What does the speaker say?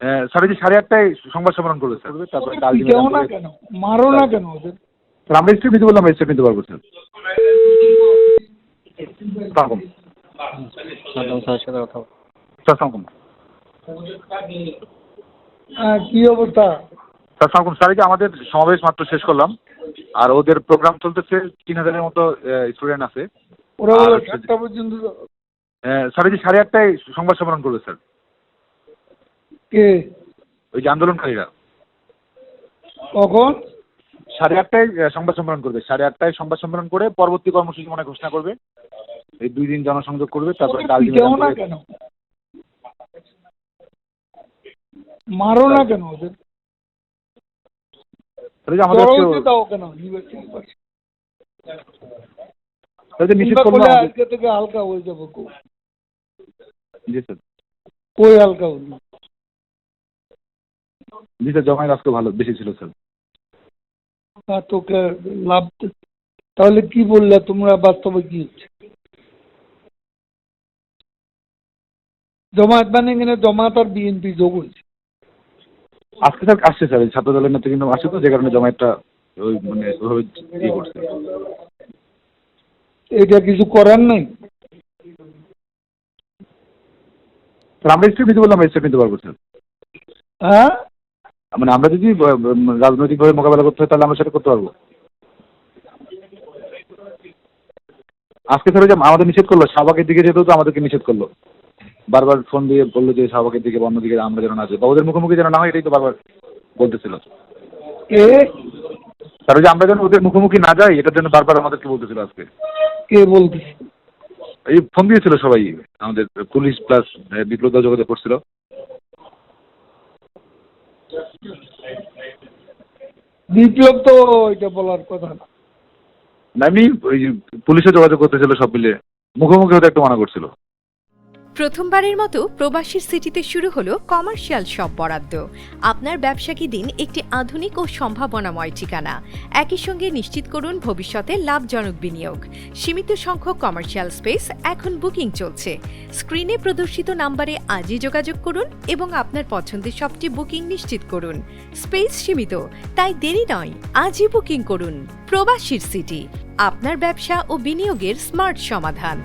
Sir এই যে 8:30টায় সংবাদ সম্মেলন করবে স্যার, তারপরে কাল পিটাও না কেন, মারো না কেন ওদের? স্যার আমরা স্টেপ নিতে বললাম, স্টেপ নিতে পারবো স্যার। আসসালামু আলাইকুম স্যারের সাথে কথা বল। স্যার, আসসালামু আলাইকুম কি অবস্থা? স্যার। আসসালামু আলাইকুম স্যার, এই যে আমাদের সমাবেশ মাত্র শেষ করলাম, আর ওদের প্রোগ্রাম চলতেছে, 3000-এর মতো স্টুডেন্ট আছে। ওরা আর বলে 7টা পর্যন্ত। স্যার এই যে 8:30টায় সংবাদ সম্মেলন করবে স্যার, কে? ওই যে আন্দোলনকারীরা। কখন? 8:30টায় সংবাদ সম্মেলন করবে, 8:30টায় সংবাদ সম্মেলন করে পরবর্তী কর্মসূচি মনে ঘোষণা করবে। এই 2 দিন জনসংযোগ করবে, তারপরে কাল পিটাও না কেন, মারো না কেন ওদের? আমাদের দাও কেন ইউনিভার্সিটি? নিষেধ করলো আজকে থেকে হালকা হয়ে যাবো। জি স্যার, কই হালকা হলো? জি স্যার, জমায়েত আজকে ভালো বেশি ছিল স্যার। তোকে লাভ। তাহলে কি বললে তোমরা, বাস্তবে কি হচ্ছে? জমায়েত মানে এখানে জমায়েত আর বিএনপি যোগ হয়েছে। আজকে স্যার আসছে স্যার, এই ছাত্র দলের নেতা কিন্তু আসছে, তো যে কারণে জমায়েতটা ওই মানে ওইভাবে ইয়ে করছে। এটা কিছু করার নাই। স্যার আমরা স্টেপ নিতে বললাম, স্টেপ নিতে পারবো স্যার। হ্যাঁ, মানে আমরা যদি রাজনৈতিকভাবে মোকাবেলা করতে হয় তাহলে আমরা সেটা করতে পারবো। আজকে স্যার যে আমাদের নিষেধ করলো, শাহবাগের দিকে যেতেও তো আমাদেরকে নিষেধ করলো, বারবার ফোন দিয়ে বললো যে শাহবাগের দিকে বা অন্যদিকে আমরা যেন না যাই, বা ওদের মুখোমুখি যেন না হয়, এটাই তো বারবার বলতেছিল। কে? স্যার ওই যে আমরা যেন ওদের মুখোমুখি না যাই, এটার জন্য বারবার আমাদেরকে বলতেছিল আজকে। কে বলতেছে? এই ফোন দিয়েছিল সবাই, আমাদের পুলিশ প্লাস বিপ্লব দল যোগাযোগ করছিল। বিপ্লব তো এটা বলার কথা না। আমি ওই পুলিশে যোগাযোগ করতেছিল, সব মিলে মুখোমুখি হতে একটু মানা করছিল। প্রথমবারের মতো প্রবাসীর সিটিতে শুরু হলো কমার্শিয়াল শপ বরাদ্দ। আপনার ব্যবসাকে দিন একটি আধুনিক ও সম্ভাবনাময় ঠিকানা। একই সঙ্গে নিশ্চিত করুন ভবিষ্যতে লাভজনক বিনিয়োগ। সীমিত সংখ্যক কমার্শিয়াল স্পেস এখন বুকিং চলছে। স্ক্রিনে প্রদর্শিত নাম্বারে আজই যোগাযোগ করুন এবং আপনার পছন্দের শপটি বুকিং নিশ্চিত করুন। স্পেস সীমিত, তাই দেরি নয়, আজই বুকিং করুন। প্রবাসীর সিটি, আপনার ব্যবসা ও বিনিয়োগের স্মার্ট সমাধান।